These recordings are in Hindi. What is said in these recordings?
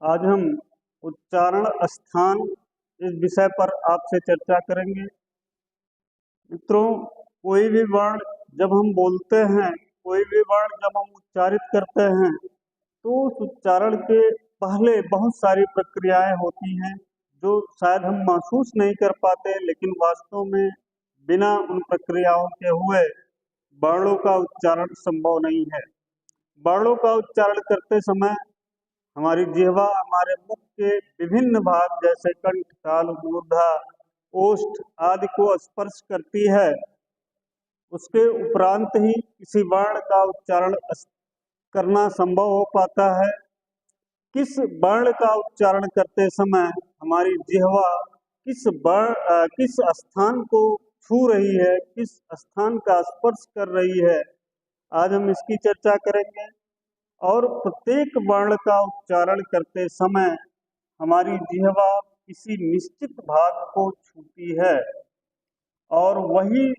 आज हम उच्चारण स्थान इस विषय पर आपसे चर्चा करेंगे। मित्रों, कोई भी वर्ण जब हम बोलते हैं, कोई भी वर्ण जब हम उच्चारित करते हैं, तो उस उच्चारण के पहले बहुत सारी प्रक्रियाएं होती हैं जो शायद हम महसूस नहीं कर पाते, लेकिन वास्तव में बिना उन प्रक्रियाओं के हुए वर्णों का उच्चारण संभव नहीं है। वर्णों का उच्चारण करते समय हमारी जिह्वा हमारे मुख के विभिन्न भाग जैसे कंठ, तालु, मूर्धा, ओष्ठ आदि को स्पर्श करती है। उसके उपरांत ही किसी वर्ण का उच्चारण करना संभव हो पाता है। किस वर्ण का उच्चारण करते समय हमारी जिह्वा किस स्थान को छू रही है, किस स्थान का स्पर्श कर रही है, आज हम इसकी चर्चा करेंगे। और प्रत्येक वर्ण का उच्चारण करते समय हमारी जिह्वा किसी निश्चित भाग को छूती है, और वही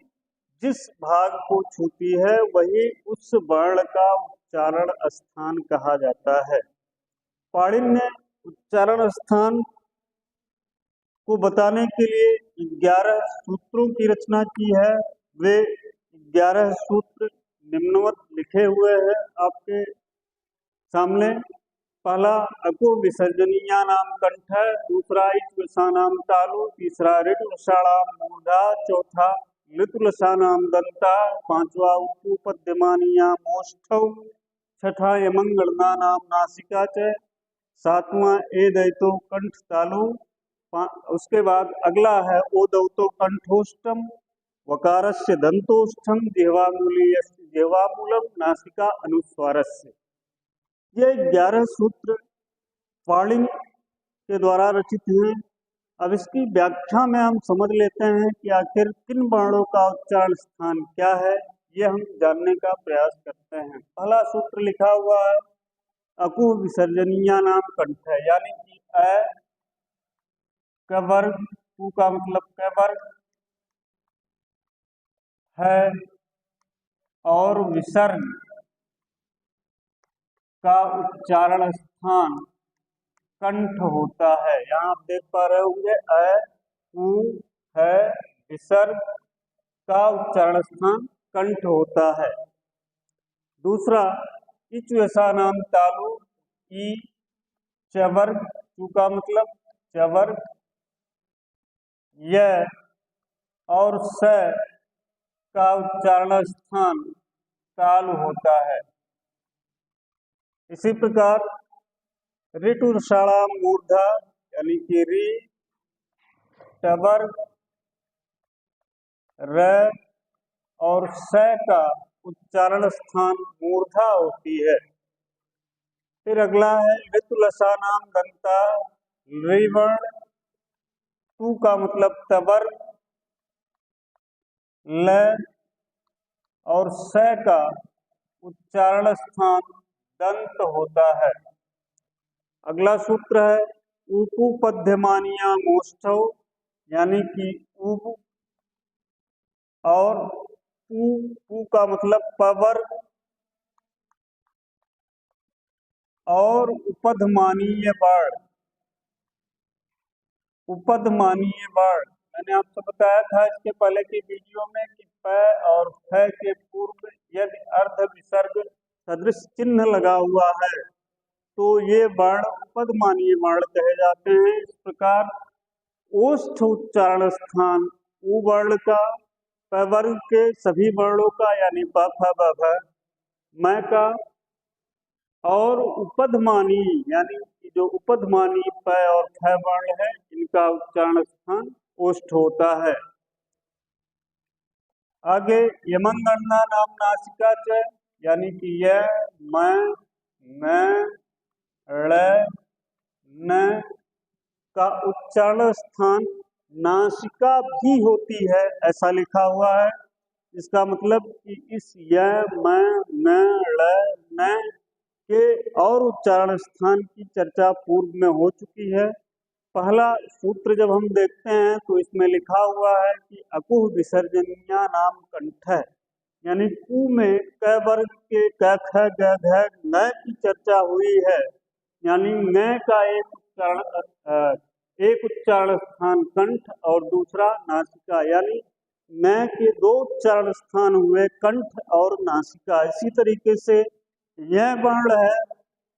जिस भाग को छूती है वही उस वर्ण का उच्चारण स्थान कहा जाता है। पाणिनि ने उच्चारण स्थान को बताने के लिए 11 सूत्रों की रचना की है। वे 11 सूत्र निम्नवत लिखे हुए हैं आपके सामने। पहला अको विसर्जनीया नाम कंठ, दूसरा इच्छ्वसानाम तालु, तीसरा ऋटुलसाणाम मूर्धा, चौथा लिटुलसानाम दंता, पांचवा उपपद्यमानीया मोष्ठौ, छठा यमंगलना नाम नासिका च, सातवां एदयतो कंठ तालु, उसके बाद अगला है ओदौतो कंठोष्टम, वकारस्य दंतोष्ठम, जिह्वामूलीयस्य जिह्वामूलम, नासिका अनुस्वारस्य। ये 11 सूत्र पाणिनि के द्वारा रचित हैं। अब इसकी व्याख्या में हम समझ लेते हैं कि आखिर किन वर्णों का उच्चारण स्थान क्या है, ये हम जानने का प्रयास करते हैं। पहला सूत्र लिखा हुआ है अकु विसर्जनीया नाम कंठ, यानी कि अ का वर्ग, कु का मतलब क वर्ग है, और विसर्ग का उच्चारण स्थान कंठ होता है। यहाँ आप देख पा रहे होंगे अ, उ, है, विसर्ग का उच्चारण स्थान कंठ होता है। दूसरा इच्छ्वसानाम तालु, ई चवर्ग, चू का मतलब चवर्ग, य और स का उच्चारण स्थान तालु होता है। इसी प्रकार ऋटुलसाणाम मूर्धा, यानी कि री, टवर्ग, र और स का उच्चारण स्थान मूर्धा होती है। फिर अगला है ऋतुलसानाम दंता, ऋवर्ण, तू का मतलब तवर्ग, ल और स का उच्चारण स्थान दंत होता है। अगला सूत्र है उपपद्यमानीया मोष्ठौ, यानी कि उप और पू का मतलब पवर्ग और उपधमानीय वर्ण। उपधमानीय वर्ण मैंने आपको बताया था इसके पहले की वीडियो में कि प और फ के पूर्व यदि अर्ध विसर्ग सदृश चिन्ह लगा हुआ है तो ये वर्ण उपधमानीय वर्ण कहे जाते हैं। इस प्रकार ओष्ठ उच्चारण स्थान उ वर्ण का, प वर्ग के सभी वर्णों का यानी प, फ, ब, भ, म का, और उपधमानी यानी कि जो उपधमानी प और फ वर्ण है इनका उच्चारण स्थान ओष्ठ होता है। आगे यमंगणना नाम नासिका च, यानी कि य, म, न, ळ, न का उच्चारण स्थान नासिका भी होती है, ऐसा लिखा हुआ है। इसका मतलब कि इस य, म, न, ळ, न के और उच्चारण स्थान की चर्चा पूर्व में हो चुकी है। पहला सूत्र जब हम देखते हैं तो इसमें लिखा हुआ है कि अकुह विसर्जनीया नाम कंठ, यानी कु में क वर्ग के क, ख, ग, घ, न की चर्चा हुई है। यानी न का एक उच्चारण स्थान कंठ और दूसरा नासिका, यानी न के दो उच्चारण स्थान हुए कंठ और नासिका। इसी तरीके से यह वर्ण है,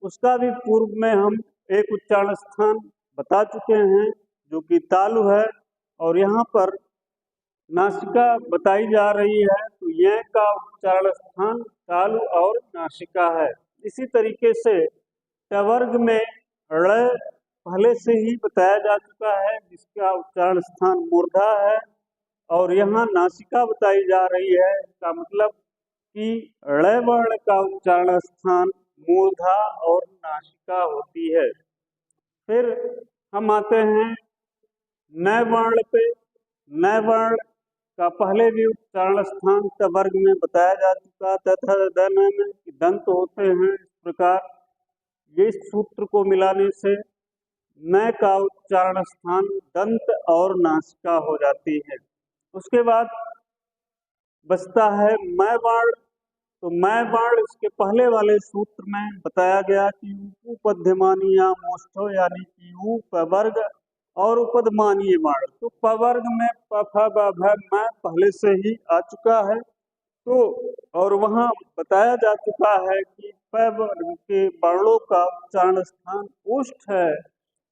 उसका भी पूर्व में हम एक उच्चारण स्थान बता चुके हैं जो कि तालु है, और यहाँ पर नासिका बताई जा रही है, तो यह का उच्चारण स्थान तालु और नासिका है। इसी तरीके से टवर्ग में ड़ पहले से ही बताया जा चुका है, जिसका उच्चारण स्थान मूर्धा है, और यहाँ नासिका बताई जा रही है। इसका मतलब कि ड़ वर्ण का उच्चारण स्थान मूर्धा और नासिका होती है। फिर हम आते हैं न वर्ण पे। न वर्ण का पहले भी उच्चारण स्थान टवर्ग में बताया जा चुका, तथा दंत होते हैं। इस प्रकार ये सूत्र को मिलाने से न का उच्चारण स्थान दंत और नासिका हो जाती है। उसके बाद बचता है मैं वर्ण। तो मैं वर्ण इसके पहले वाले सूत्र में बताया गया कि उपध्यमानी या मोष्ठो, यानी कि ऊ पवर्ग और उपदमानीय वर्ण। तो पवर्ग में प फ ब भ मैं पहले से ही आ चुका है, तो और वहाँ बताया जा चुका है कि प वर्ग के वर्णों का उच्चारण स्थान ओष्ठ है,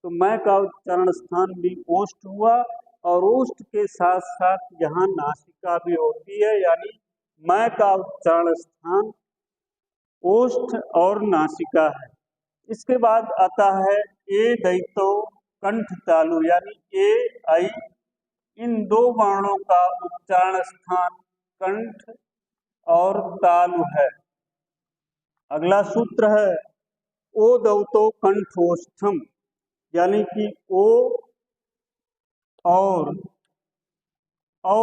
तो मैं का उच्चारण स्थान भी ओष्ठ हुआ, और ओष्ठ के साथ साथ यहाँ नासिका भी होती है, यानी मैं का उच्चारण स्थान ओष्ठ और नासिका है। इसके बाद आता है ए दैतो कंठ तालु, यानी ए आई, इन दो वर्णों का उच्चारण स्थान कंठ और तालु है। अगला सूत्र है ओ दौतो कंठोष्ठम, यानी कि ओ और औ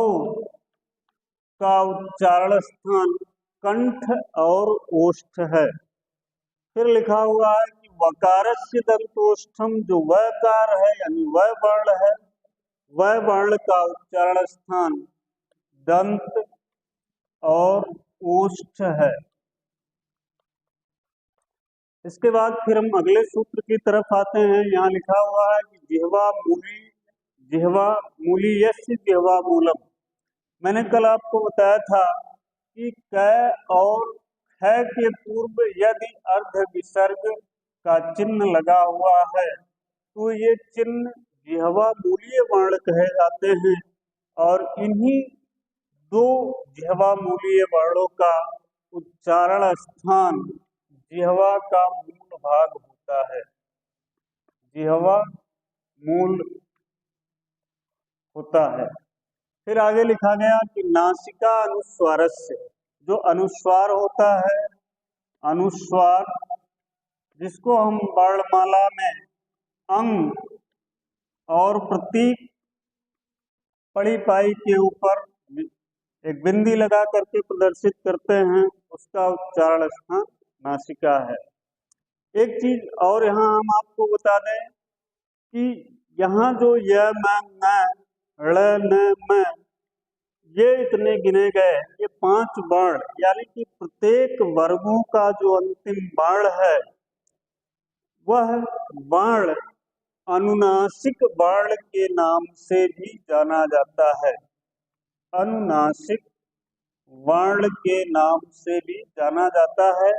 का उच्चारण स्थान कंठ और ओष्ठ है। फिर लिखा हुआ है कि वकारस्य दंतोष्ठम, जो वकार है यानी वह वर्ण है, वह वर्ण का उच्चारण स्थान दंत और ओष्ठ है। इसके बाद फिर हम अगले सूत्र की तरफ आते हैं। यहाँ लिखा हुआ है कि जिह्वा मूली यस्य जिह्वा मूलम। मैंने कल आपको बताया था कि क और ख के पूर्व यदि अर्ध विसर्ग का चिन्ह लगा हुआ है, तो ये चिन्ह जिह्वा मूलीय वर्ण कहे जाते हैं, और इन्हीं दो जिह्वा मूलीय वर्णों का उच्चारण स्थान जिह्वा का मूल भाग होता है। जिह्वा मूल होता है। फिर आगे लिखा गया कि नासिका अनुस्वारस्य, जो अनुस्वार होता है, अनुस्वार जिसको हम वर्णमाला में अंग और प्रतीक पड़ी पाई के ऊपर एक बिंदी लगा करके प्रदर्शित करते हैं, उसका उच्चारण स्थान नासिका है। एक चीज और यहाँ हम आपको बता दें कि यहाँ जो य मैं ड़ न मैं, ये इतने गिने गए, ये 5 वर्ण, यानी कि प्रत्येक वर्गों का जो अंतिम वर्ण है, वह वर्ण अनुनासिक वर्ण के नाम से भी जाना जाता है। अनुनासिक वर्ण के नाम से भी जाना जाता है।